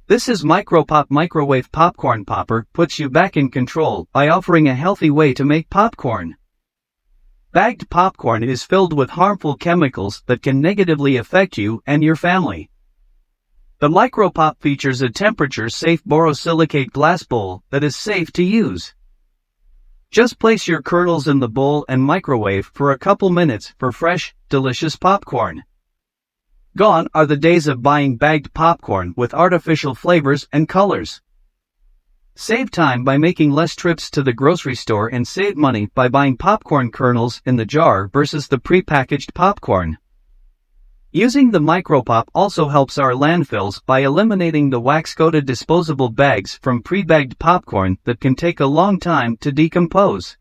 This is Micropop Microwave Popcorn Popper puts you back in control by offering a healthy way to make popcorn. Bagged popcorn is filled with harmful chemicals that can negatively affect you and your family. The Micropop features a temperature-safe borosilicate glass bowl that is safe to use. Just place your kernels in the bowl and microwave for a couple minutes for fresh, delicious popcorn. Gone are the days of buying bagged popcorn with artificial flavors and colors. Save time by making less trips to the grocery store and save money by buying popcorn kernels in the jar versus the pre-packaged popcorn. Using the Micropop also helps our landfills by eliminating the wax-coated disposable bags from pre-bagged popcorn that can take a long time to decompose.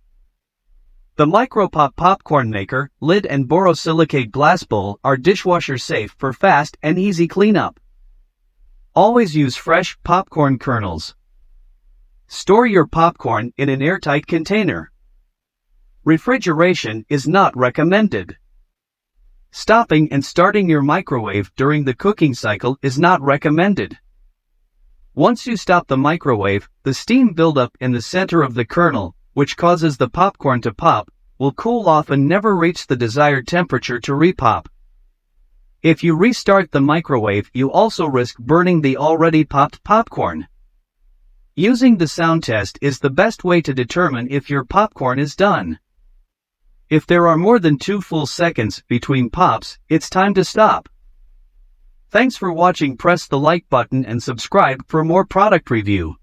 The Micropop popcorn maker, lid and borosilicate glass bowl are dishwasher safe for fast and easy cleanup. Always use fresh popcorn kernels. Store your popcorn in an airtight container. Refrigeration is not recommended. Stopping and starting your microwave during the cooking cycle is not recommended. Once you stop the microwave, the steam buildup in the center of the kernel, which causes the popcorn to pop, will cool off and never reach the desired temperature to repop. If you restart the microwave, you also risk burning the already popped popcorn. Using the sound test is the best way to determine if your popcorn is done. If there are more than 2 full seconds between pops, it's time to stop. Thanks for watching. Press the like button and subscribe for more product review.